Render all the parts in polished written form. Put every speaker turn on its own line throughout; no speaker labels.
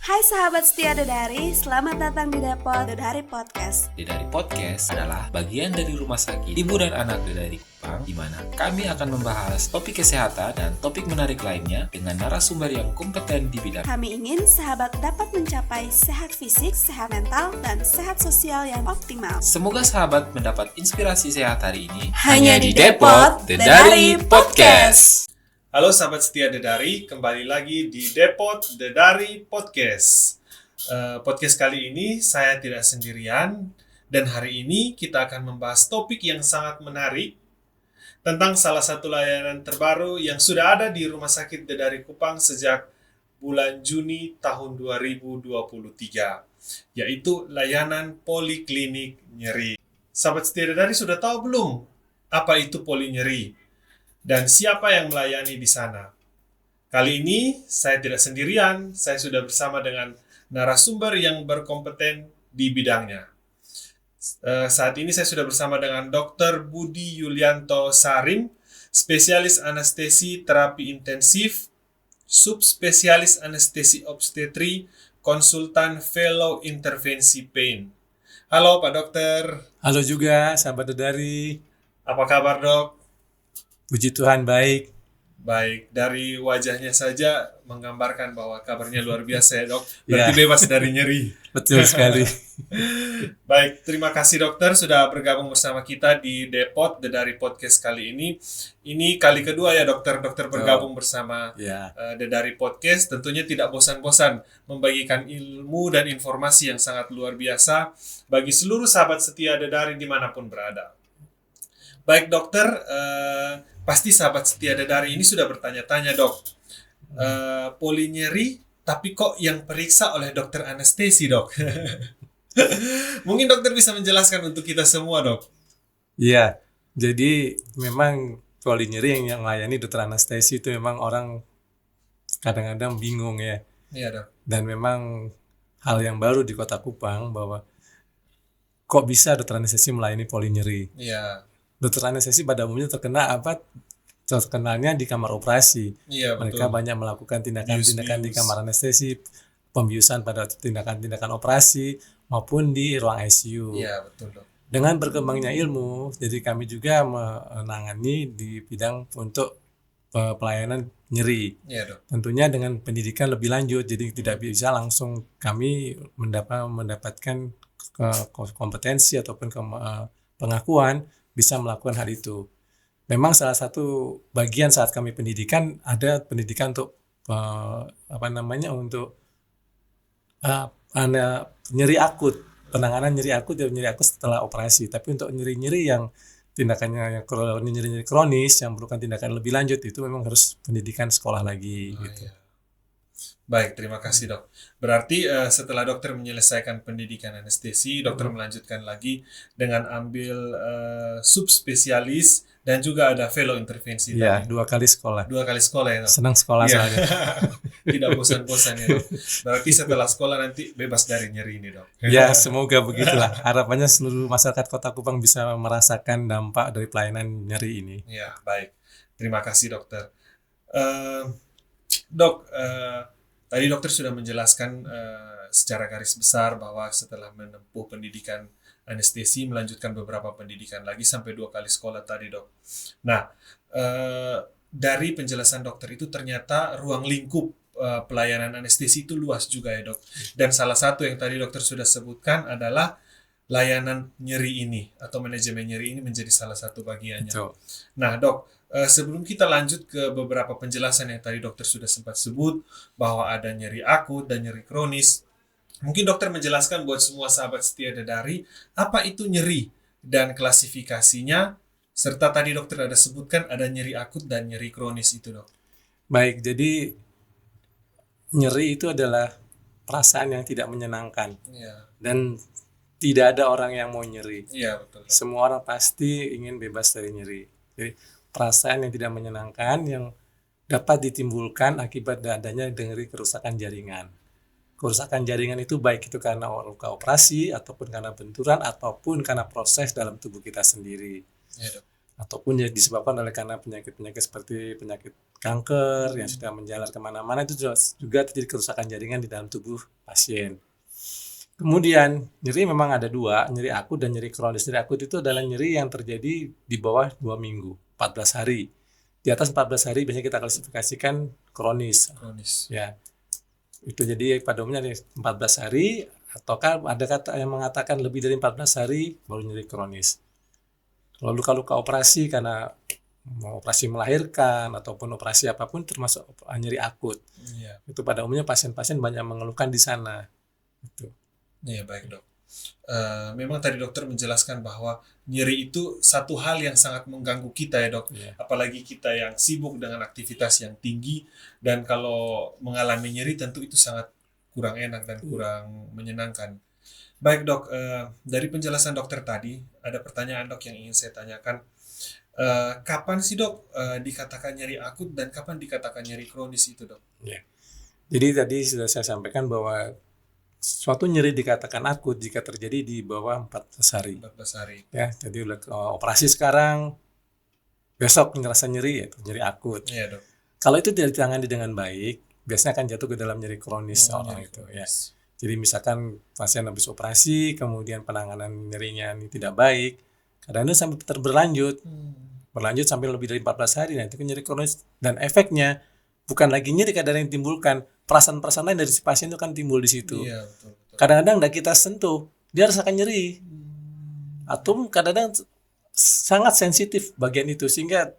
Hai sahabat setia Dedari, selamat datang di Depot Dedari Podcast.
Dedari Podcast adalah bagian dari Rumah Sakit Ibu dan Anak Dedari Kupang, di mana kami akan membahas topik kesehatan dan topik menarik lainnya dengan narasumber yang kompeten di bidang.
Kami ingin sahabat dapat mencapai sehat fisik, sehat mental, dan sehat sosial yang optimal.
Semoga sahabat mendapat inspirasi sehat hari ini
Hanya di Depot Dedari Podcast.
Halo sahabat setia Dedari, kembali lagi di Depot Dedari Podcast. Podcast kali ini saya tidak sendirian, dan hari ini kita akan membahas topik yang sangat menarik tentang salah satu layanan terbaru yang sudah ada di Rumah Sakit Dedari Kupang sejak bulan Juni tahun 2023, yaitu layanan poliklinik nyeri. Sahabat setia Dedari sudah tahu belum apa itu poli nyeri? Dan siapa yang melayani di sana? Kali ini saya tidak sendirian, saya sudah bersama dengan narasumber yang berkompeten di bidangnya. Saat ini saya sudah bersama dengan Dr. Budi Yulianto Sarim, spesialis anestesi terapi intensif, subspesialis anestesi obstetri, konsultan fellow intervensi pain. Halo Pak Dokter.
Halo juga sahabat Dedari.
Apa kabar Dok?
Puji Tuhan baik.
Baik, dari wajahnya saja menggambarkan bahwa kabarnya luar biasa ya Dok. Berarti bebas dari nyeri.
Betul sekali.
Baik, terima kasih dokter sudah bergabung bersama kita di Depot Dedari Podcast kali ini. Ini kali kedua ya dokter bergabung bersama Dedari Podcast. Tentunya tidak bosan-bosan membagikan ilmu dan informasi yang sangat luar biasa bagi seluruh sahabat setia Dedari dimanapun berada. Baik dokter, pasti sahabat setia Dedari ini sudah bertanya-tanya dok, poli nyeri tapi kok yang periksa oleh dokter anestesi dok? Mungkin dokter bisa menjelaskan untuk kita semua dok.
Iya, jadi memang poli nyeri yang melayani dokter anestesi itu memang orang kadang-kadang bingung ya.
Iya dok.
Dan memang hal yang baru di Kota Kupang bahwa kok bisa dokter anestesi melayani poli nyeri.
Iya.
Dokter anestesi pada umumnya terkenalnya di kamar operasi.
Iya,
mereka
betul.
banyak melakukan tindakan-tindakan di kamar anestesi, pembiusan pada tindakan-tindakan operasi maupun di ruang ICU.
Iya, betul dok.
Dengan berkembangnya ilmu, jadi kami juga menangani di bidang untuk pelayanan nyeri.
Iya dok.
Tentunya dengan pendidikan lebih lanjut, jadi tidak bisa langsung kami mendapatkan kompetensi ataupun pengakuan bisa melakukan hal itu. Memang salah satu bagian saat kami pendidikan ada pendidikan untuk untuk nyeri akut, penanganan nyeri akut dan nyeri akut setelah operasi. Tapi untuk nyeri-nyeri yang tindakannya nyeri kronis yang memerlukan tindakan lebih lanjut itu memang harus pendidikan sekolah lagi gitu.
Iya. Baik, terima kasih dok. Berarti setelah dokter menyelesaikan pendidikan anestesi, dokter melanjutkan lagi dengan ambil subspesialis dan juga ada fellow intervensi.
Iya, 2 kali sekolah.
2 kali sekolah ya dok?
Senang sekolah soalnya.
Tidak bosan-bosan ya dok. Berarti setelah sekolah nanti bebas dari nyeri ini dok.
Ya, semoga begitulah. Harapannya seluruh masyarakat Kota Kupang bisa merasakan dampak dari pelayanan nyeri ini.
Ya, baik. Terima kasih dokter. Dok, tadi dokter sudah menjelaskan secara garis besar bahwa setelah menempuh pendidikan anestesi melanjutkan beberapa pendidikan lagi sampai 2 kali sekolah tadi dok. Nah, dari penjelasan dokter itu ternyata ruang lingkup pelayanan anestesi itu luas juga ya dok. Dan salah satu yang tadi dokter sudah sebutkan adalah layanan nyeri ini atau manajemen nyeri ini menjadi salah satu bagiannya.
Betul.
Nah dok, sebelum kita lanjut ke beberapa penjelasan yang tadi dokter sudah sempat sebut bahwa ada nyeri akut dan nyeri kronis, mungkin dokter menjelaskan buat semua sahabat setia Dedari apa itu nyeri dan klasifikasinya, serta tadi dokter ada sebutkan ada nyeri akut dan nyeri kronis itu dok.
Baik, jadi nyeri itu adalah perasaan yang tidak menyenangkan.
Iya.
Dan tidak ada orang yang mau nyeri.
Iya betul.
Semua orang pasti ingin bebas dari nyeri. Jadi perasaan yang tidak menyenangkan yang dapat ditimbulkan akibat adanya dari kerusakan jaringan. Kerusakan jaringan itu baik itu karena luka operasi ataupun karena benturan ataupun karena proses dalam tubuh kita sendiri.
Iya dok.
ataupun ya disebabkan oleh karena penyakit-penyakit seperti penyakit kanker yang sudah menjalar kemana-mana, itu juga terjadi kerusakan jaringan di dalam tubuh pasien. Kemudian nyeri memang ada dua, nyeri akut dan nyeri kronis. Nyeri akut itu adalah nyeri yang terjadi di bawah 2 minggu, 14 hari. Di atas 14 hari biasanya kita klasifikasikan kronis. Ya. Itu jadi pada umumnya 14 hari, ataukah ada kata yang mengatakan lebih dari 14 hari baru nyeri kronis. Kalau luka-luka operasi karena mau operasi melahirkan ataupun operasi apapun termasuk nyeri akut. Itu pada umumnya pasien-pasien banyak mengeluhkan di sana. Itu.
Iya, baik dok. Memang tadi dokter menjelaskan bahwa nyeri itu satu hal yang sangat mengganggu kita ya dok. Apalagi kita yang sibuk dengan aktivitas yang tinggi, dan kalau mengalami nyeri tentu itu sangat kurang enak dan kurang menyenangkan. Baik dok, dari penjelasan dokter tadi ada pertanyaan dok yang ingin saya tanyakan. Kapan sih dok dikatakan nyeri akut dan kapan dikatakan nyeri kronis itu dok?
Jadi tadi sudah saya sampaikan bahwa suatu nyeri dikatakan akut jika terjadi di bawah 14 hari.
14 hari.
Ya, jadi operasi sekarang, besok ngerasa nyeri, yaitu nyeri akut.
Iya dok.
Kalau itu tidak ditangani dengan baik, biasanya akan jatuh ke dalam nyeri kronis orang itu. Ya. Jadi misalkan pasien habis operasi, kemudian penanganan nyerinya ini tidak baik, kadang-kadang sampai berlanjut sampai lebih dari 14 hari. Nah, itu nyeri kronis, dan efeknya bukan lagi nyeri kadang yang ditimbulkan, perasaan-perasaan lain dari si pasien itu kan timbul di situ.
Iya, betul.
Kadang-kadang tidak kita sentuh, dia rasakan nyeri. Atau kadang-kadang sangat sensitif bagian itu, sehingga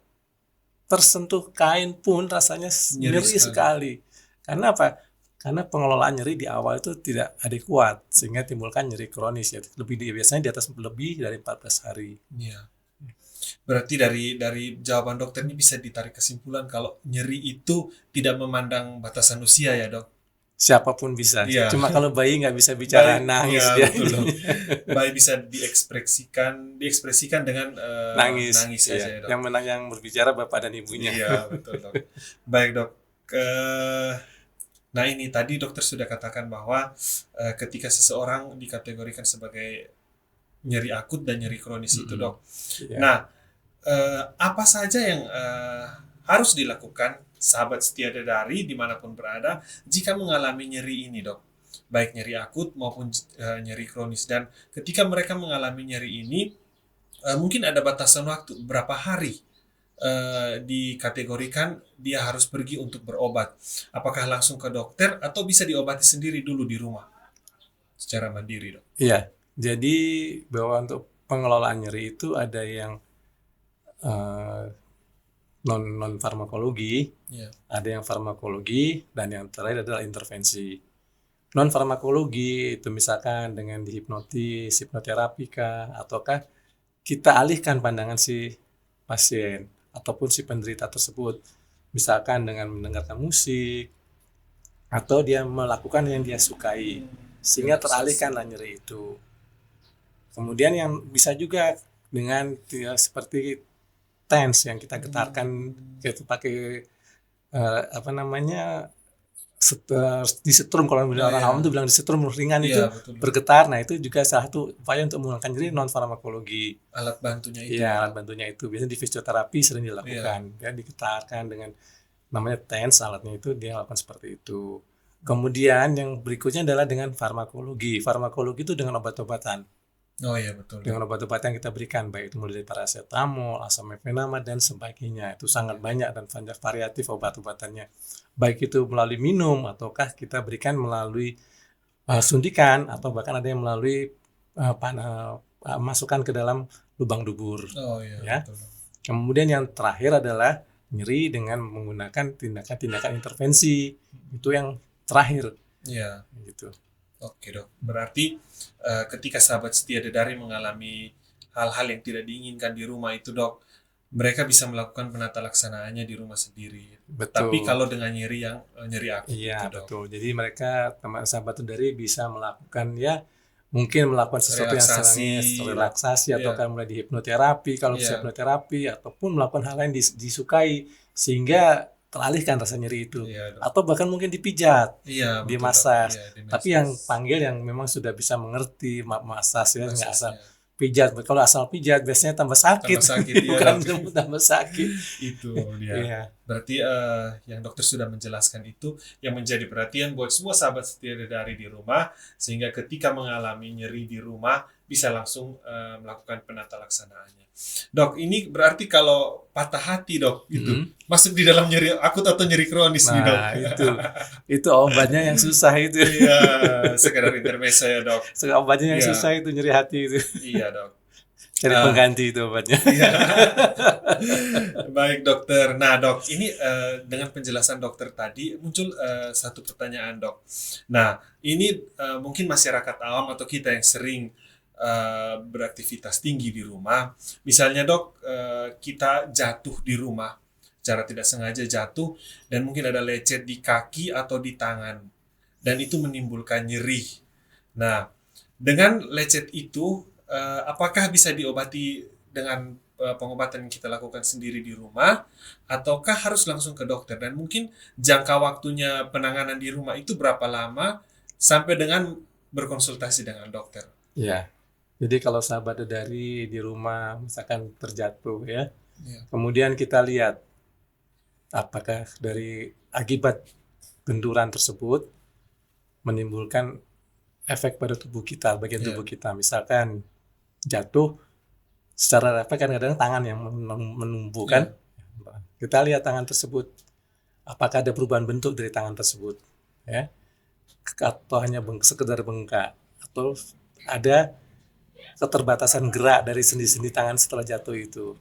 tersentuh kain pun rasanya nyeri sekali. Karena apa? Karena pengelolaan nyeri di awal itu tidak adekuat, sehingga timbulkan nyeri kronis. Ya. Biasanya di atas lebih dari 14 hari.
Iya. Berarti dari jawaban dokter ini bisa ditarik kesimpulan kalau nyeri itu tidak memandang batasan usia ya dok?
Siapapun bisa.
Iya.
Cuma kalau bayi nggak bisa bicara, nangis dia.
Betul dok. Bayi bisa diekspresikan dengan nangis
iya.
saja ya dok.
Yang berbicara bapak dan ibunya.
Iya betul dok. Baik dok. Nah ini tadi dokter sudah katakan bahwa ketika seseorang dikategorikan sebagai nyeri akut dan nyeri kronis itu dok.
Yeah.
Nah apa saja yang harus dilakukan sahabat setia Dedari dimanapun berada jika mengalami nyeri ini dok, baik nyeri akut maupun nyeri kronis, dan ketika mereka mengalami nyeri ini mungkin ada batasan waktu berapa hari dikategorikan dia harus pergi untuk berobat, apakah langsung ke dokter atau bisa diobati sendiri dulu di rumah secara mandiri dok?
Iya, jadi bahwa untuk pengelolaan nyeri itu ada yang non farmakologi, ada yang farmakologi, dan yang terakhir adalah intervensi. Non farmakologi itu misalkan dengan dihipnotis, hipnoterapi kah, ataukah kita alihkan pandangan si pasien ataupun si penderita tersebut, misalkan dengan mendengarkan musik atau dia melakukan yang dia sukai sehingga teralihkanlah nyeri itu. Kemudian yang bisa juga dengan seperti TENS yang kita getarkan, yaitu pakai disetrum, kalau orang awam itu bilang disetrum ringan, itu betul. Bergetar. Nah itu juga salah satu upaya untuk menghilangkan nyeri non farmakologi.
Alat bantunya itu.
Iya, alat bantunya itu biasanya di fisioterapi sering dilakukan. Ya, digetarkan dengan namanya TENS, alatnya itu dia lakukan seperti itu. Kemudian yang berikutnya adalah dengan farmakologi. Farmakologi itu dengan obat-obatan.
Oh iya betul.
Dengan obat-obatan yang kita berikan, baik itu mulai dari paracetamol, asam mefenama dan sebagainya, itu sangat banyak dan variatif obat-obatannya. Baik itu melalui minum ataukah kita berikan melalui suntikan atau bahkan ada yang melalui masukkan ke dalam lubang dubur.
Oh iya.
Ya.
Betul.
Kemudian yang terakhir adalah nyeri dengan menggunakan tindakan-tindakan intervensi. Itu yang terakhir.
Iya.
Gitu.
Oke dok, berarti ketika sahabat setia Dedari mengalami hal-hal yang tidak diinginkan di rumah itu dok, mereka bisa melakukan penata laksanaannya di rumah sendiri.
Betul.
Tapi kalau dengan nyeri yang nyeri akut.
Iya
gitu,
betul. Jadi mereka teman sahabat Dedari bisa melakukan mungkin melakukan sesuatu relaksasi atau kan mulai di hipnoterapi kalau bisa hipnoterapi, ataupun melakukan hal lain disukai sehingga teralihkan rasa nyeri itu, atau bahkan mungkin dipijat, dimasas. Tapi yang panggil yang memang sudah bisa mengerti masas ya, nggak asal pijat. Kalau asal pijat biasanya tambah sakit.
Tambah sakit, iya,
Bukan
dok.
tambah sakit.
Itu dia.
Iya.
Berarti yang dokter sudah menjelaskan itu yang menjadi perhatian buat semua sahabat setia dari di rumah, sehingga ketika mengalami nyeri di rumah bisa langsung melakukan penata laksanaannya. Dok, ini berarti kalau patah hati, dok, itu masuk di dalam nyeri akut atau nyeri kronis nih, dok.
Nah, itu obatnya yang susah itu.
Iya, sekedar intermezzo ya, dok.
Obatnya yang
Iya.
susah itu, nyeri hati itu.
Iya, dok.
Cari pengganti itu obatnya.
Iya. Baik, dokter. Nah, dok, ini dengan penjelasan dokter tadi muncul satu pertanyaan, dok. Nah, ini mungkin masyarakat awam atau kita yang sering beraktivitas tinggi di rumah. Misalnya, dok, kita jatuh di rumah, secara tidak sengaja jatuh, dan mungkin ada lecet di kaki atau di tangan, dan itu menimbulkan nyeri. Nah, dengan lecet itu, apakah bisa diobati dengan pengobatan yang kita lakukan sendiri di rumah, ataukah harus langsung ke dokter? Dan mungkin jangka waktunya penanganan di rumah itu berapa lama sampai dengan berkonsultasi dengan dokter?
Ya. Jadi kalau sahabat dari di rumah misalkan terjatuh ya, kemudian kita lihat apakah dari akibat benturan tersebut menimbulkan efek pada tubuh kita, bagian tubuh kita. Misalkan jatuh, secara efek kadang-kadang tangan yang menumbuh kan. Kita lihat tangan tersebut, apakah ada perubahan bentuk dari tangan tersebut, ya, atau hanya sekedar bengkak, atau ada keterbatasan gerak dari sendi-sendi tangan setelah jatuh itu.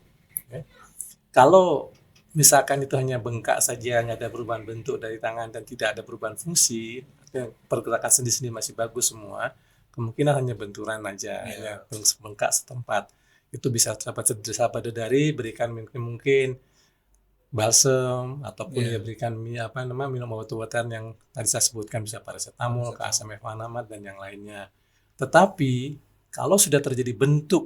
Ya. Kalau misalkan itu hanya bengkak saja, nggak ada perubahan bentuk dari tangan dan tidak ada perubahan fungsi, pergerakan sendi-sendi masih bagus semua, kemungkinan hanya benturan aja, hanya bengkak setempat. Itu bisa sahabat dari berikan mungkin balsem ataupun ya berikan minum obat-obatan yang tadi saya sebutkan, bisa paracetamol, asam efanamat dan yang lainnya. Tetapi kalau sudah terjadi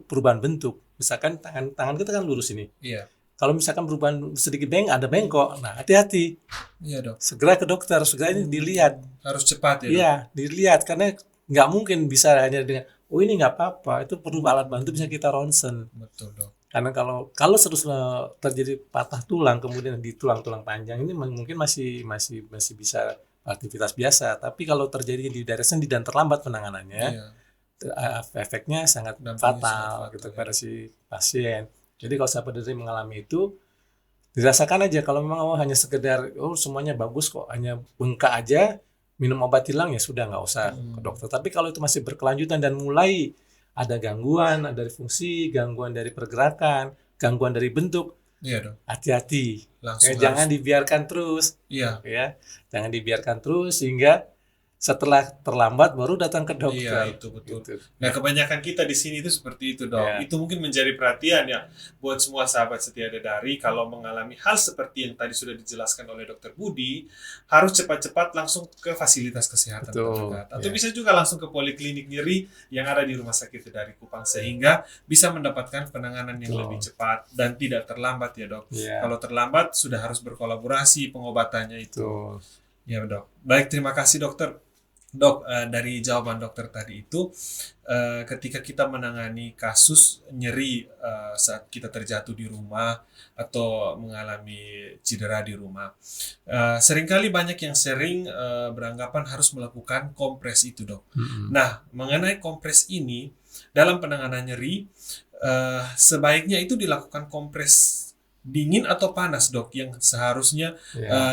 perubahan bentuk, misalkan tangan kita kan lurus ini.
Iya.
Kalau misalkan perubahan sedikit ada bengkok, nah hati-hati.
Iya, dok.
Segera ke dokter, segera ini dilihat.
Harus cepat ya, dok?
Iya, dilihat karena nggak mungkin bisa hanya dengan ini nggak apa-apa, itu perlu alat bantu bisa kita ronsen.
Betul, dok.
Karena kalau terus terjadi patah tulang kemudian di tulang-tulang panjang ini mungkin masih bisa aktivitas biasa, tapi kalau terjadi di daerah sendi dan terlambat penanganannya, efeknya sangat fatal gitu pada si pasien. Jadi kalau sahabat dari mengalami itu, dirasakan aja. Kalau memang hanya sekedar semuanya bagus kok, hanya bengkak aja, minum obat hilang ya sudah, nggak usah ke dokter. Tapi kalau itu masih berkelanjutan dan mulai ada gangguan dari fungsi, gangguan dari pergerakan, gangguan dari bentuk, hati-hati. Jangan dibiarkan terus. Ya, jangan dibiarkan terus sehingga setelah terlambat baru datang ke dokter.
Iya, itu betul. Gitu. Nah, kebanyakan kita di sini itu seperti itu, dok. Itu mungkin menjadi perhatian ya buat semua sahabat setia dari kalau mengalami hal seperti yang tadi sudah dijelaskan oleh Dokter Budi, harus cepat-cepat langsung ke fasilitas kesehatan terdekat. Atau bisa juga langsung ke poliklinik nyeri yang ada di Rumah Sakit dari Kupang, sehingga bisa mendapatkan penanganan yang lebih cepat dan tidak terlambat ya, dok. Kalau terlambat sudah harus berkolaborasi pengobatannya itu. Ya, dok. Baik, terima kasih dokter. Dok, dari jawaban dokter tadi itu, ketika kita menangani kasus nyeri saat kita terjatuh di rumah atau mengalami cedera di rumah, seringkali banyak yang beranggapan harus melakukan kompres itu, dok. Nah, mengenai kompres ini, dalam penanganan nyeri, sebaiknya itu dilakukan kompres dingin atau panas, dok, yang seharusnya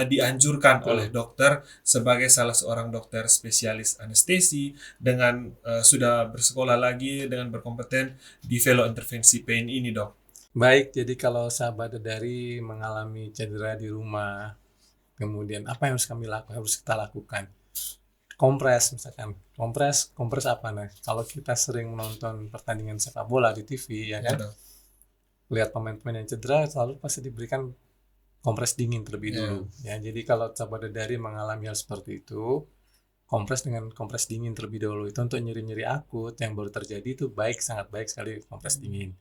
dianjurkan oleh dokter sebagai salah seorang dokter spesialis anestesi dengan sudah bersekolah lagi dengan berkompeten di fellow intervensi pain ini, dok.
Baik, jadi kalau sahabat dari mengalami cedera di rumah, kemudian apa yang harus kita lakukan? Kompres misalkan. Kompres apa? Nah, kalau kita sering menonton pertandingan sepak bola di TV ya kan? Lihat pemain-pemain yang cedera selalu pasti diberikan kompres dingin terlebih dulu. Ya, jadi kalau sahabat dari mengalami hal seperti itu, kompres dengan kompres dingin terlebih dahulu. Itu untuk nyeri-nyeri akut yang baru terjadi itu sangat baik sekali kompres dingin.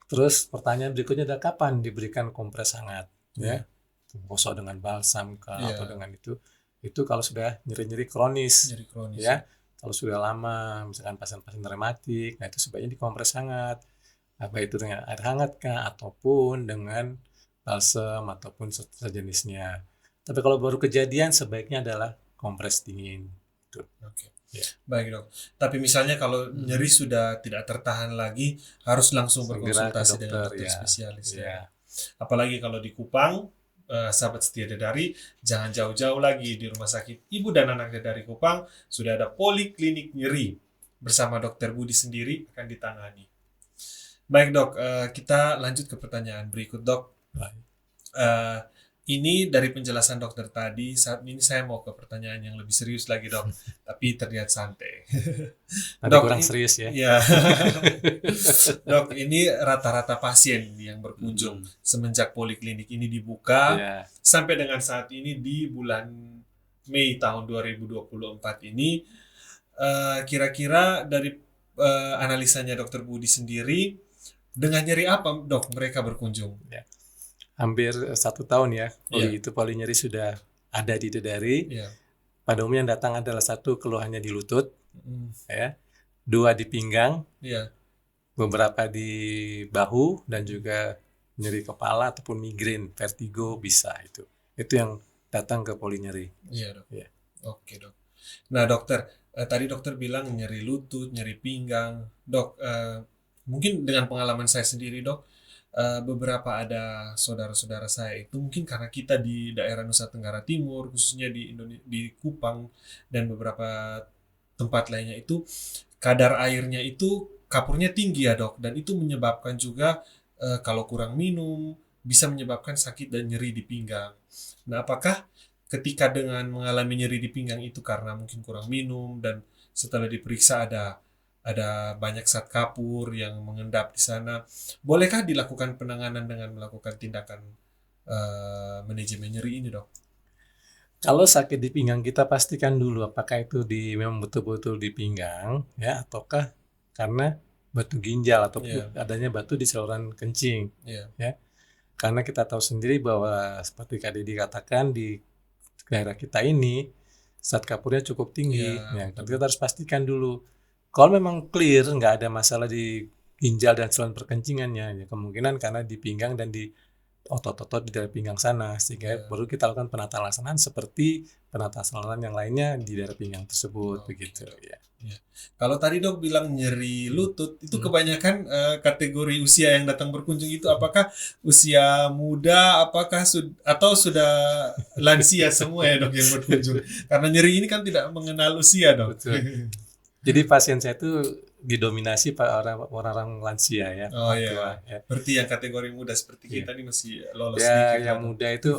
Terus pertanyaan berikutnya adalah kapan diberikan kompres hangat? Ya, gosok dengan balsam atau dengan itu kalau sudah nyeri-nyeri kronis. Ya. Kalau sudah lama, misalkan pasien-pasien rematik, nah itu sebaiknya dikompres hangat. Apa itu dengan air hangat kah, ataupun dengan balsem ataupun sejenisnya. Tapi kalau baru kejadian sebaiknya adalah kompres dingin. Gitu.
Oke.
Ya.
Baik dok. Tapi misalnya kalau nyeri sudah tidak tertahan lagi, harus langsung
Segera ke
berkonsultasi dengan dokter
ya.
spesialis
Ya.
ya. Apalagi kalau di Kupang, sahabat setia Dedari, jangan jauh-jauh lagi di Rumah Sakit Ibu dan Anak Dedari Kupang sudah ada poliklinik nyeri bersama Dokter Budi sendiri akan ditangani. Baik dok, kita lanjut ke pertanyaan berikut dok.
Baik.
Ini dari penjelasan dokter tadi, saat ini saya mau ke pertanyaan yang lebih serius lagi dok, tapi terlihat santai.
Nanti
Dok,
kurang
ini-
serius ya.
Ya, dok, ini rata-rata pasien yang berkunjung semenjak poliklinik ini dibuka
Ya.
sampai dengan saat ini di bulan Mei tahun 2024 ini, kira-kira dari analisanya dokter Budi sendiri, dengan nyeri apa dok mereka berkunjung?
Hampir 1 tahun ya.
Iya.
Poli nyeri sudah ada di Dedari.
Ya.
Pada umumnya yang datang adalah 1 keluhannya di lutut,
Mm,
ya, 2 di pinggang,
ya.
beberapa di bahu, dan juga nyeri kepala ataupun migrain, vertigo bisa itu. Itu yang datang ke poli nyeri.
Iya dok.
Iya.
Oke dok. Nah dokter, tadi dokter bilang nyeri lutut, nyeri pinggang. Dok, mungkin dengan pengalaman saya sendiri dok, beberapa ada saudara-saudara saya itu mungkin karena kita di daerah Nusa Tenggara Timur, khususnya di Kupang dan beberapa tempat lainnya itu kadar airnya itu kapurnya tinggi ya dok, dan itu menyebabkan juga kalau kurang minum bisa menyebabkan sakit dan nyeri di pinggang. Nah, apakah ketika dengan mengalami nyeri di pinggang itu karena mungkin kurang minum dan setelah diperiksa ada banyak zat kapur yang mengendap di sana, bolehkah dilakukan penanganan dengan melakukan tindakan manajemen nyeri ini dok?
Kalau sakit di pinggang kita pastikan dulu apakah itu memang betul-betul di pinggang ya, ataukah karena batu ginjal atau adanya batu di saluran kencing.
Iya.
Ya. Karena kita tahu sendiri bahwa seperti Kak Dedi katakan di daerah kita ini zat kapurnya cukup tinggi. Ya, tapi kita harus pastikan dulu. Kalau memang clear nggak ada masalah di ginjal dan saluran perkencingannya, ya kemungkinan karena di pinggang dan di otot-otot di daerah pinggang sana, sehingga baru kita lakukan penata laksanaan seperti penata saluran yang lainnya di daerah pinggang tersebut. Begitu ya.
Kalau tadi dok bilang nyeri lutut, itu kebanyakan kategori usia yang datang berkunjung itu apakah usia muda, apakah atau sudah lansia semua ya dok yang berkunjung? Karena nyeri ini kan tidak mengenal usia dok.
Betul. Jadi pasien saya itu didominasi orang-orang lansia ya.
Oh iya.
Tua, ya.
Berarti yang kategori muda seperti kita ini masih lolos
Ya,
sedikit.
yang muda itu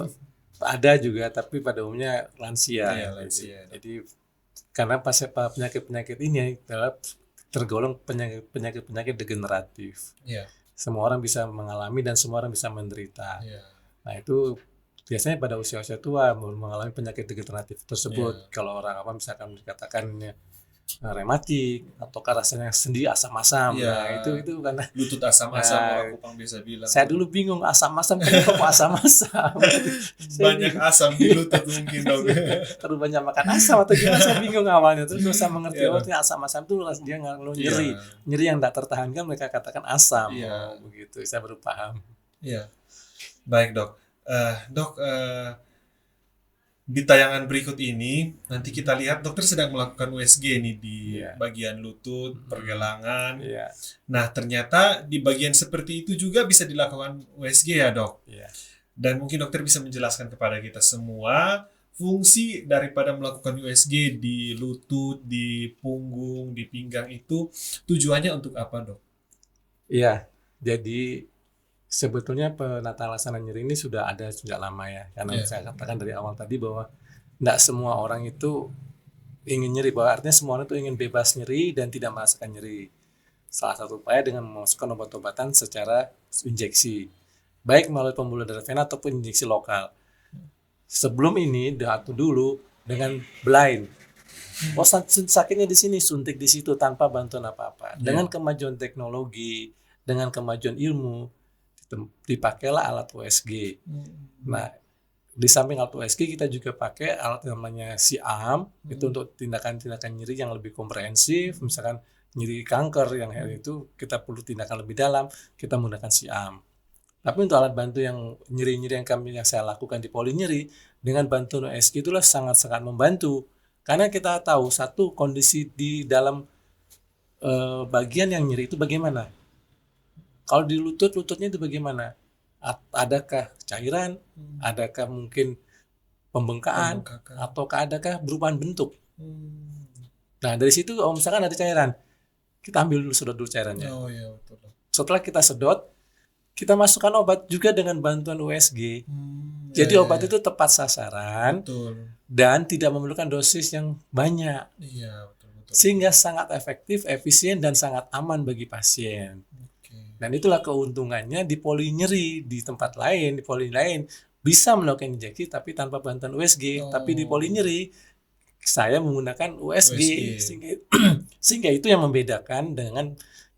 ada juga, tapi pada umumnya lansia.
Iya, lansia.
Jadi karena penyakit-penyakit ini adalah tergolong penyakit degeneratif.
Iya.
Semua orang bisa mengalami dan semua orang bisa menderita.
Iya.
Nah itu biasanya pada usia-usia tua mengalami penyakit degeneratif tersebut. Kalau orang apa misalkan dikatakan rematik ataukah rasanya sendi asam-asam. Nah itu karena
lutut asam-asam orang Kupang biasa bilang.
Saya dulu bingung asam-asam kenapa kok asam-asam.
Banyak asam di lutut mungkin dok.
Terlalu banyak makan asam atau gimana, saya bingung awalnya. Terus saya mengerti asam-asam itu dia ngeluh nyeri. Nyeri yang tidak tertahankan mereka katakan asam. Begitu saya baru paham.
Iya. Baik dok. Dok, di tayangan berikut ini nanti kita lihat dokter sedang melakukan USG nih di bagian lutut, pergelangan. Nah ternyata di bagian seperti itu juga bisa dilakukan USG ya dok. Dan mungkin dokter bisa menjelaskan kepada kita semua fungsi daripada melakukan USG di lutut, di punggung, di pinggang itu tujuannya untuk apa dok?
Iya, jadi sebetulnya penata laksanaan nyeri ini sudah ada sejak lama ya, karena saya katakan dari awal tadi bahwa tidak semua orang itu ingin nyeri, bahwa artinya semua orang itu ingin bebas nyeri dan tidak merasakan nyeri. Salah satu upaya dengan memasukkan obat-obatan secara injeksi, baik melalui pembuluh darah vena ataupun injeksi lokal. Sebelum ini atau dulu dengan blind, sakitnya di sini, suntik di situ tanpa bantuan apa-apa. Dengan kemajuan teknologi, dengan kemajuan ilmu, dipakailah alat USG. Nah, Di samping alat USG kita juga pakai alat namanya SIAM, itu untuk tindakan-tindakan nyeri yang lebih komprehensif, misalkan nyeri kanker yang itu kita perlu tindakan lebih dalam, kita menggunakan SIAM. Tapi untuk alat bantu yang nyeri-nyeri yang saya lakukan di polinyeri dengan bantuan USG itulah sangat-sangat membantu, karena kita tahu satu kondisi di dalam bagian yang nyeri itu bagaimana. Kalau di lututnya itu bagaimana? Adakah cairan, adakah mungkin pembengkakan, ataukah adakah perubahan bentuk. Nah dari situ misalkan ada cairan, kita ambil dulu, sedot dulu cairannya.
Iya, betul.
Setelah kita sedot, kita masukkan obat juga dengan bantuan USG. Jadi obat itu tepat sasaran,
betul,
dan tidak memerlukan dosis yang banyak.
Iya, betul.
Sehingga sangat efektif, efisien, dan sangat aman bagi pasien. Dan itulah keuntungannya di polinyeri. Di tempat lain, di poli lain bisa melakukan injeksi tapi tanpa bantuan USG. Tapi di polinyeri saya menggunakan USG. Sehingga itu yang membedakan dengan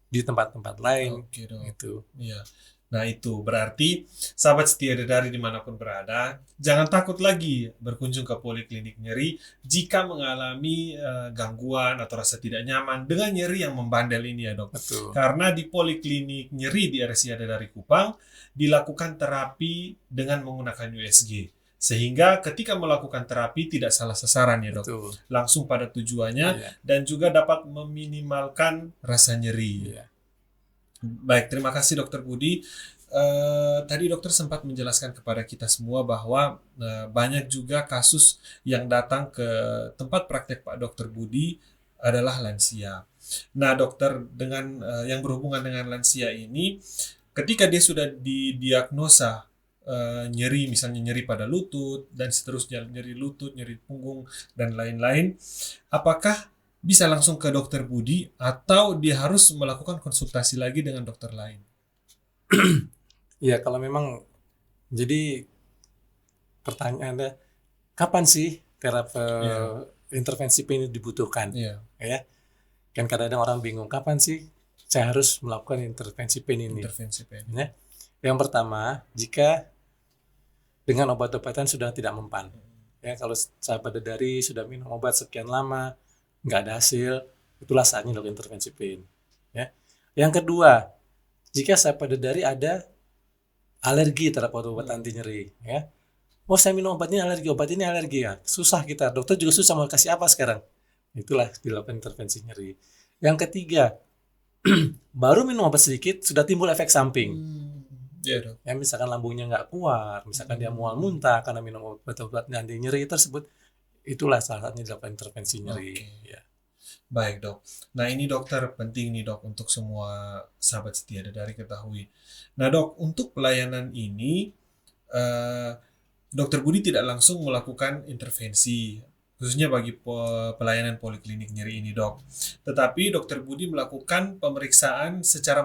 di tempat-tempat lain.
Oke, Dok.
Gitu.
Iya. Nah itu berarti sahabat setia dari dimanapun berada, jangan takut lagi berkunjung ke poliklinik nyeri jika mengalami gangguan atau rasa tidak nyaman dengan nyeri yang membandel ini ya dok.
Betul.
Karena di poliklinik nyeri di RSCA dari Kupang dilakukan terapi dengan menggunakan USG. Sehingga ketika melakukan terapi tidak salah sasaran ya dok.
Betul.
Langsung pada tujuannya dan juga dapat meminimalkan rasa nyeri.
Iya.
Baik, terima kasih Dokter Budi. Tadi dokter sempat menjelaskan kepada kita semua bahwa banyak juga kasus yang datang ke tempat praktek Pak Dokter Budi adalah lansia. Nah dokter, dengan yang berhubungan dengan lansia ini, ketika dia sudah didiagnosa nyeri, misalnya nyeri pada lutut dan seterusnya, nyeri lutut, nyeri punggung dan lain-lain, apakah bisa langsung ke dokter Budi atau dia harus melakukan konsultasi lagi dengan dokter lain?
Ya kalau memang, jadi pertanyaannya kapan sih terapi intervensi pain dibutuhkan? Ya, kan kadang-kadang orang bingung kapan sih saya harus melakukan intervensi pain ini. Ya. Yang pertama, jika dengan obat-obatan sudah tidak mempan. Ya, kalau sahabat dari sudah minum obat sekian lama nggak ada hasil, itulah saatnya dilakukan intervensi pain. Ya. Yang kedua, jika sahabat dari ada alergi terhadap obat anti nyeri, ya, saya minum obat ini alergi ya, susah kita, dokter juga susah mau kasih apa sekarang, itulah dilakukan intervensi nyeri. Yang ketiga, baru minum obat sedikit sudah timbul efek samping. Ya, misalkan lambungnya nggak kuat, misalkan dia mual muntah karena minum obat-obat anti nyeri tersebut, itulah salah satunya dilakukan intervensi nyeri. Ya.
Baik dok. Nah ini dokter penting nih dok untuk semua sahabat setia dari ketahui. Nah dok, untuk pelayanan ini dokter Budi tidak langsung melakukan intervensi, khususnya bagi pelayanan poliklinik nyeri ini dok. Tetapi dokter Budi melakukan pemeriksaan secara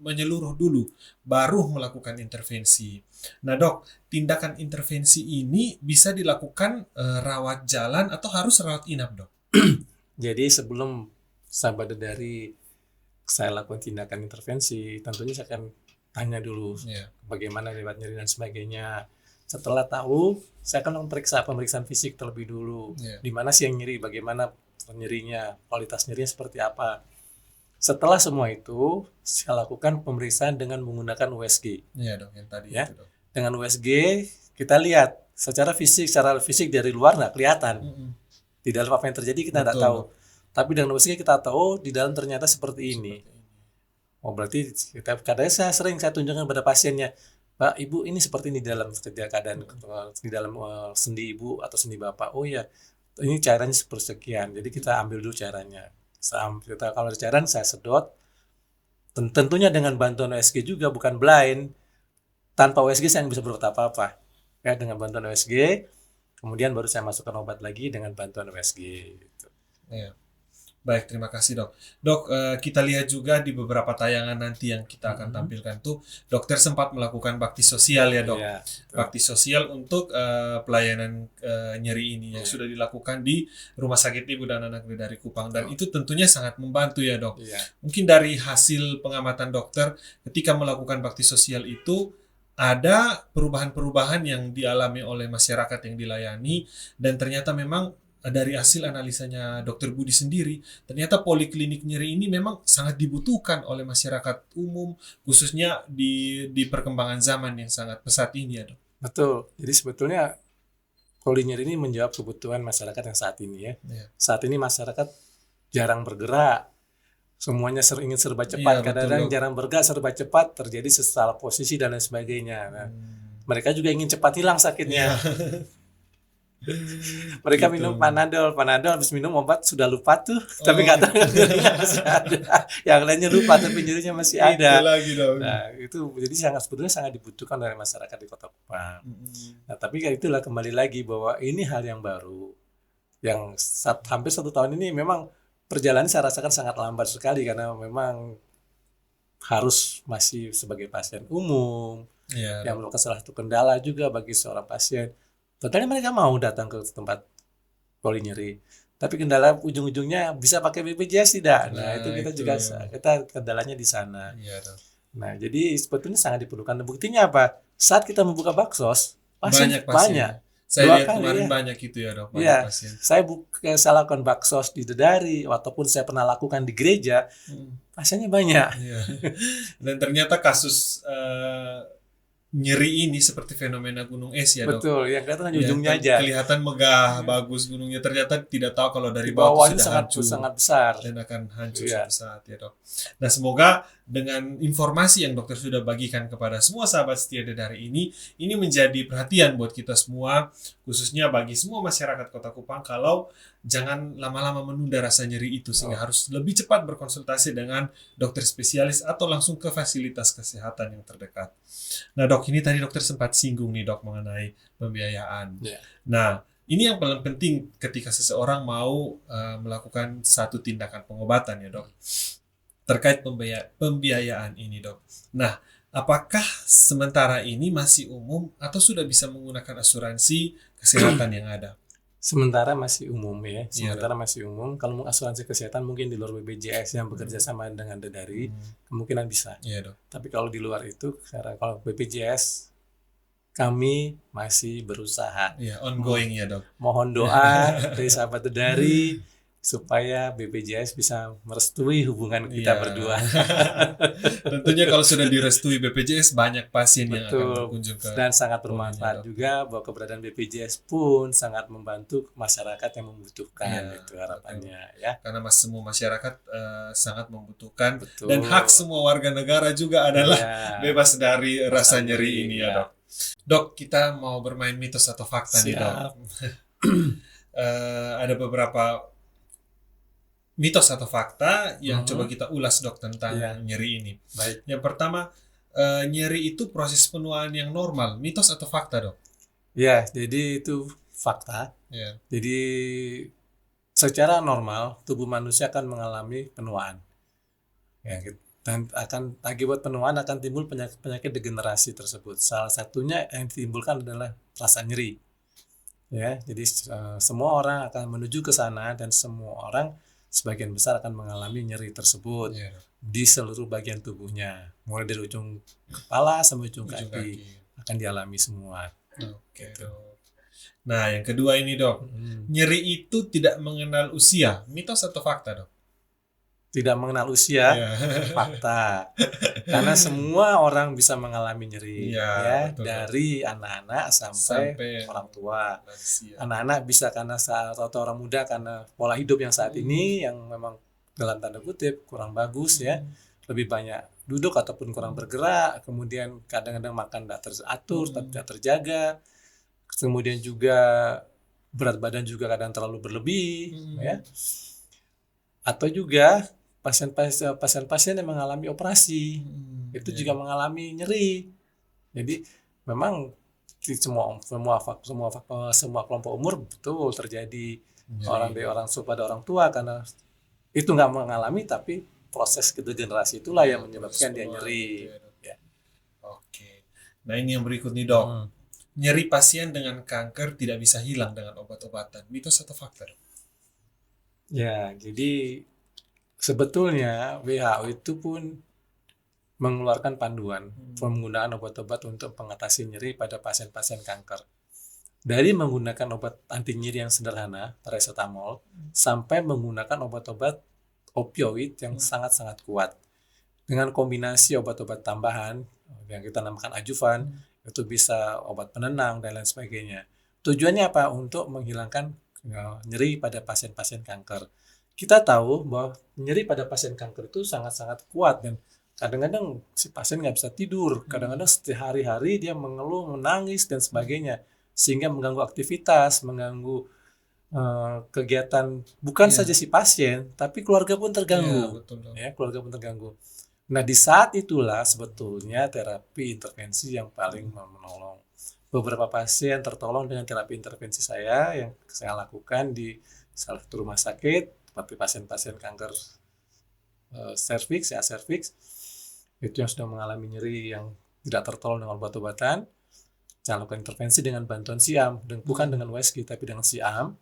menyeluruh dulu, baru melakukan intervensi. Nah dok, tindakan intervensi ini bisa dilakukan rawat jalan atau harus rawat inap dok?
Jadi sebelum sahabat dari saya lakukan tindakan intervensi, tentunya saya akan tanya dulu bagaimana lewat nyeri dan sebagainya. Setelah tahu, saya akan pemeriksaan fisik terlebih dulu. Di mana sih yang nyeri, bagaimana nyerinya, kualitas nyerinya seperti apa. Setelah semua itu, saya lakukan pemeriksaan dengan menggunakan USG.
Iya dok, yang tadi
ya.
Itu dok.
Dengan USG, kita lihat secara fisik dari luar nggak kelihatan. Di dalam apa yang terjadi kita nggak tahu. Tapi dengan USG kita tahu di dalam ternyata seperti ini. Oh berarti kadang saya tunjukkan pada pasiennya, Pak, Ibu ini seperti ini di dalam keadaan di dalam sendi Ibu atau sendi Bapak. Oh ya, ini cairannya seperti sekian. Jadi kita ambil dulu cairannya. Kalau ada cairan saya sedot. Tentunya dengan bantuan USG juga, bukan blind. Tanpa USG saya nggak bisa berbuat apa-apa. Ya, dengan bantuan USG, kemudian baru saya masukkan obat lagi dengan bantuan USG. Gitu.
Iya. Baik, terima kasih dok. Dok, kita lihat juga di beberapa tayangan nanti yang kita akan tampilkan tuh, dokter sempat melakukan bakti sosial ya dok.
Ya,
bakti sosial untuk pelayanan nyeri ini yang sudah dilakukan di Rumah Sakit Ibu dan Anak dari Kupang. Dan itu tentunya sangat membantu ya dok.
Ya.
Mungkin dari hasil pengamatan dokter ketika melakukan bakti sosial itu, ada perubahan-perubahan yang dialami oleh masyarakat yang dilayani, dan ternyata memang dari hasil analisanya Dr. Budi sendiri, ternyata poliklinik nyeri ini memang sangat dibutuhkan oleh masyarakat umum, khususnya di perkembangan zaman yang sangat pesat ini ya dok.
Betul. Jadi sebetulnya poli nyeri ini menjawab kebutuhan masyarakat yang saat ini ya.
Iya.
Saat ini masyarakat jarang bergerak, semuanya ingin serba cepat.
Iya,
Kadang-kadang
betul,
jarang bergerak, serba cepat, terjadi salah posisi dan lain sebagainya. Nah, mereka juga ingin cepat hilang sakitnya. Mereka
Gitu.
minum Panadol, habis minum obat sudah lupa tuh, tapi nggak tahu nyerinya masih ada. Yang lainnya lupa tapi nyerinya masih
Itu
ada.
lagi dong.
Nah, itu jadi sebetulnya sangat dibutuhkan oleh masyarakat di Kota Kupang. Nah, tapi itulah kembali lagi bahwa ini hal yang baru, yang hampir 1 tahun ini memang perjalanan saya rasakan sangat lambat sekali karena memang harus masih sebagai pasien umum
Iya,
yang merupakan salah satu kendala juga bagi seorang pasien. Totalnya mereka mau datang ke tempat poli nyeri, tapi kendala ujung-ujungnya bisa pakai BPJS tidak. Nah, itu kita juga kendalanya di sana.
iya dok.
Nah, jadi sebetulnya sangat diperlukan. Buktinya apa? Saat kita membuka baksos,
Banyak pasien.
banyak.
Saya
2
lihat
kali,
kemarin
ya.
banyak itu ya dok, banyak
Iya,
pasien.
saya lakukan baksos di Dedari, ataupun saya pernah lakukan di gereja, pasiennya banyak.
Iya. Dan ternyata kasus nyeri ini seperti fenomena gunung es ya dok.
Betul, yang kelihatan hanya
Ya,
ujungnya aja.
kelihatan megah, bagus gunungnya, ternyata tidak tahu kalau dari
Di
bawah
bawahnya
itu sudah
sangat
hancur
sangat besar.
dan akan hancur
Iya.
suatu saat ya dok. Nah semoga dengan informasi yang dokter sudah bagikan kepada semua sahabat setia Dedari ini menjadi perhatian buat kita semua, khususnya bagi semua masyarakat Kota Kupang, kalau jangan lama-lama menunda rasa nyeri itu, sehingga harus lebih cepat berkonsultasi dengan dokter spesialis atau langsung ke fasilitas kesehatan yang terdekat. Nah dok, ini tadi dokter sempat singgung nih dok mengenai pembiayaan.
Iya.
Nah ini yang paling penting ketika seseorang mau melakukan satu tindakan pengobatan ya dok, terkait pembiayaan ini dok. Nah apakah sementara ini masih umum atau sudah bisa menggunakan asuransi kesehatan yang ada?
Sementara masih umum ya.
Iya,
Sementara masih umum. Kalau asuransi kesehatan mungkin di luar BPJS yang bekerja sama dengan Dedari, kemungkinan bisa.
Iya dok.
Tapi kalau di luar itu, kalau BPJS kami masih berusaha.
Iya, ongoing ya dok.
Mohon doa dari sahabat Dedari supaya BPJS bisa merestui hubungan kita
Iya.
berdua.
Tentunya kalau sudah direstui BPJS, banyak pasien yang akan
Betul.
berkunjung ke
Dan sangat bermanfaat
dok.
juga bahwa keberadaan BPJS pun sangat membantu masyarakat yang membutuhkan.
Iya,
Itu harapannya ya.
karena semua masyarakat sangat membutuhkan.
Betul.
Dan hak semua warga negara juga adalah
Iya.
bebas dari rasa
Rasa
nyeri
nyeri,
ini
ya.
ya dok. Dok, kita mau bermain mitos atau fakta nih dok.
Siap.
Ada beberapa mitos atau fakta yang
Mhm.
coba kita ulas dok tentang
Iya.
nyeri ini.
Baik.
Yang pertama, nyeri itu proses penuaan yang normal. Mitos atau fakta dok?
Ya, jadi itu fakta.
Ya.
Jadi secara normal tubuh manusia akan mengalami penuaan. Ya, dan akibat penuaan akan timbul penyakit degenerasi tersebut. Salah satunya yang ditimbulkan adalah rasa nyeri. Ya, jadi semua orang akan menuju ke sana dan semua orang sebagian besar akan mengalami nyeri tersebut
Iya.
di seluruh bagian tubuhnya, mulai dari ujung kepala sampai ujung
Ujung
kaki akan dialami semua.
Oke dok. Nah yang kedua ini dok, nyeri itu tidak mengenal usia. Mitos atau fakta dok?
Tidak mengenal usia,
Iya.
fakta. Karena semua orang bisa mengalami nyeri,
Iya,
ya,
betul.
dari anak-anak sampai orang tua.
Lansia.
Anak-anak bisa karena atau orang muda karena pola hidup yang saat ini yang memang dalam tanda kutip kurang bagus ya, lebih banyak duduk ataupun kurang bergerak, kemudian kadang-kadang makan tidak teratur, tidak terjaga, kemudian juga berat badan juga kadang terlalu berlebih, ya, atau juga pasien-pasien yang mengalami operasi itu
Iya.
juga mengalami nyeri. Jadi memang di semua kelompok umur betul terjadi
Nyeri.
orang pada orang tua karena itu nggak mengalami tapi proses degenerasi itulah yang menyebabkan dia nyeri. Ya.
Oke. Nah ini yang berikut nih dok. Nyeri pasien dengan kanker tidak bisa hilang dengan obat-obatan. Mitos atau fakta dok?
Ya, jadi sebetulnya WHO itu pun mengeluarkan panduan penggunaan obat-obat untuk mengatasi nyeri pada pasien-pasien kanker. Dari menggunakan obat anti nyeri yang sederhana, paracetamol, sampai menggunakan obat-obat opioid yang sangat-sangat kuat. Dengan kombinasi obat-obat tambahan yang kita namakan adjuvan, itu bisa obat penenang dan lain sebagainya. Tujuannya apa? Untuk menghilangkan nyeri pada pasien-pasien kanker. Kita tahu bahwa nyeri pada pasien kanker itu sangat-sangat kuat dan kadang-kadang si pasien nggak bisa tidur, kadang-kadang sehari-hari dia mengeluh, menangis dan sebagainya, sehingga mengganggu aktivitas, mengganggu kegiatan bukan saja si pasien, tapi keluarga pun terganggu. Keluarga pun terganggu. Nah, di saat itulah sebetulnya terapi intervensi yang paling menolong. Beberapa pasien tertolong dengan terapi intervensi saya yang saya lakukan di salah satu rumah sakit, seperti pasien-pasien kanker serviks, itu yang sudah mengalami nyeri yang tidak tertolong dengan obat-obatan. Saya lakukan intervensi dengan bantuan siam, dan bukan dengan USG tapi dengan siam,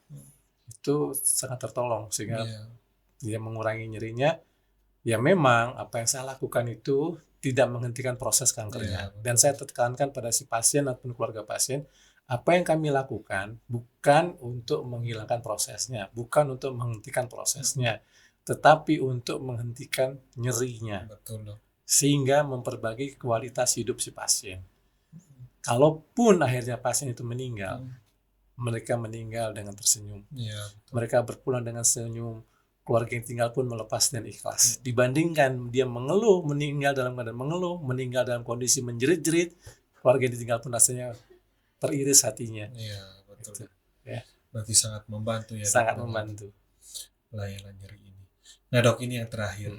itu sangat tertolong sehingga dia mengurangi nyerinya. Ya memang apa yang saya lakukan itu tidak menghentikan proses kankernya, dan saya tekankan pada si pasien ataupun keluarga pasien, apa yang kami lakukan bukan untuk menghilangkan prosesnya, bukan untuk menghentikan prosesnya, tetapi untuk menghentikan nyerinya. Sehingga memperbaiki kualitas hidup si pasien. Kalaupun akhirnya pasien itu meninggal, mereka meninggal dengan tersenyum. Mereka berpulang dengan senyum, keluarga yang tinggal pun melepas dan ikhlas. Dibandingkan dia mengeluh, meninggal dalam keadaan mengeluh, meninggal dalam kondisi menjerit-jerit, keluarga yang ditinggal pun rasanya teriris hatinya.
Iya, betul.
Gitu, ya.
Berarti sangat membantu ya.
Sangat membantu.
Pelayanan nyeri ini. Nah dok, ini yang terakhir.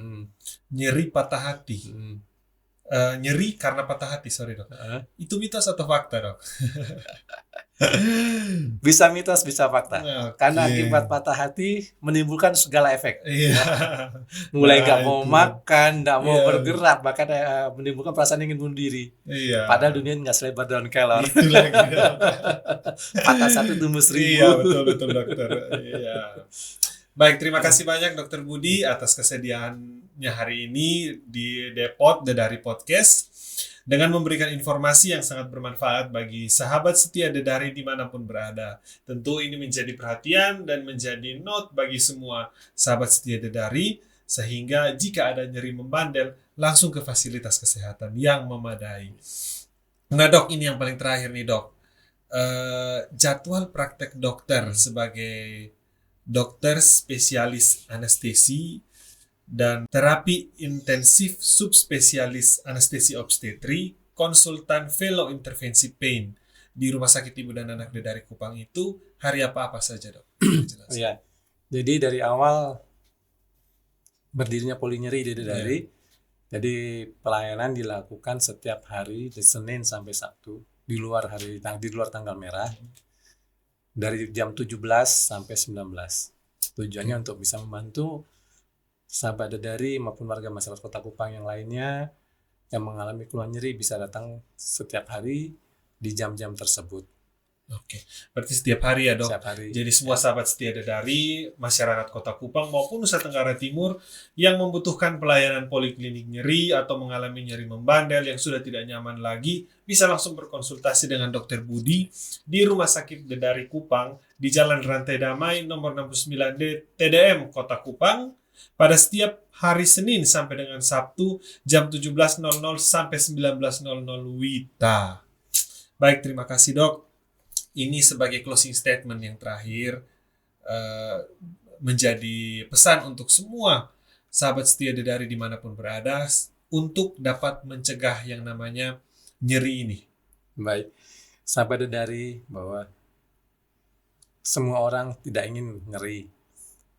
Nyeri patah hati. Nyeri karena patah hati, sorry dok. Itu mitos atau fakta dok?
Bisa mitos, bisa fakta. Karena akibat patah hati menimbulkan segala efek. Mulai nggak mau makan, nggak mau bergerak, bahkan menimbulkan perasaan ingin bunuh diri. Padahal dunia nggak selebar daun kelor. Patah satu tumbuh 1000.
Iya, betul dokter. Baik, terima kasih banyak Dokter Budi atas kesediaannya hari ini di Depot Dedari Podcast dengan memberikan informasi yang sangat bermanfaat bagi sahabat setia Dedari dimanapun berada. Tentu ini menjadi perhatian dan menjadi note bagi semua sahabat setia Dedari, sehingga jika ada nyeri membandel, langsung ke fasilitas kesehatan yang memadai. Nah dok, ini yang paling terakhir nih dok. Jadwal praktek dokter sebagai dokter spesialis anestesi dan terapi intensif subspesialis anestesi obstetri, konsultan fellow intervensi pain di Rumah Sakit Ibu dan Anak Dedari Kupang itu hari apa saja dok?
Ya, jadi dari awal berdirinya Polinyeri di Dedari, jadi pelayanan dilakukan setiap hari dari Senin sampai Sabtu di luar tanggal merah. Dari jam 17 sampai 19. Tujuannya untuk bisa membantu sahabat Dedari maupun warga masyarakat Kota Kupang yang lainnya yang mengalami keluhan nyeri bisa datang setiap hari di jam-jam tersebut.
Oke, berarti setiap hari ya dok.
Setiap hari.
Jadi semua sahabat setia Dedari, masyarakat Kota Kupang maupun Nusa Tenggara Timur yang membutuhkan pelayanan poliklinik nyeri atau mengalami nyeri membandel yang sudah tidak nyaman lagi, bisa langsung berkonsultasi dengan Dokter Budi di Rumah Sakit Dedari Kupang di Jalan Rantai Damai nomor 69D TDM Kota Kupang pada setiap hari Senin sampai dengan Sabtu jam 17.00 sampai 19.00 WITA. Baik, terima kasih dok. Ini sebagai closing statement yang terakhir menjadi pesan untuk semua sahabat setia Dedari dimanapun berada untuk dapat mencegah yang namanya nyeri ini.
Baik, sahabat Dedari, bahwa semua orang tidak ingin nyeri.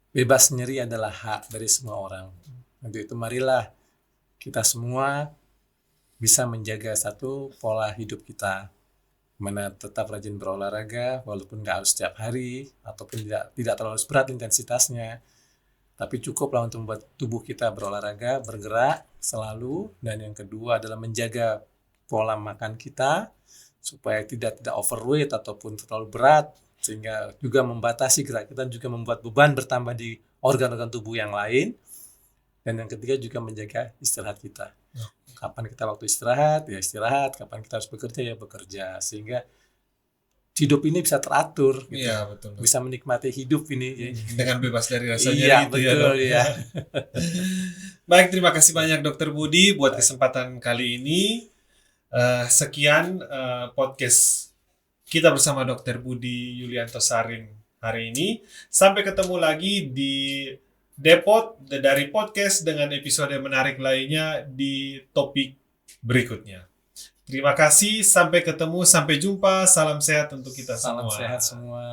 Bebas nyeri adalah hak dari semua orang. Untuk itu marilah kita semua bisa menjaga satu pola hidup kita, mana tetap rajin berolahraga walaupun nggak harus setiap hari ataupun tidak terlalu berat intensitasnya, tapi cukuplah untuk membuat tubuh kita berolahraga, bergerak selalu. Dan yang kedua adalah menjaga pola makan kita supaya tidak overweight ataupun terlalu berat, sehingga juga membatasi gerak kita, juga membuat beban bertambah di organ-organ tubuh yang lain. Dan yang ketiga juga menjaga istirahat kita. kapan kita waktu istirahat, ya istirahat, kapan kita harus bekerja, ya bekerja, sehingga hidup ini bisa teratur gitu.
Iya, betul.
Bisa menikmati hidup ini
dengan bebas dari rasa
iya,
nyeri itu
betul,
Dok.
ya.
Baik, terima kasih banyak Dokter Budi buat kesempatan kali ini. Sekian podcast kita bersama Dokter Budi Yulianto Sarin hari ini. Sampai ketemu lagi di Depot dari podcast dengan episode menarik lainnya di topik berikutnya. Terima kasih, sampai ketemu, sampai jumpa. Salam sehat untuk kita semua.
Salam sehat semua.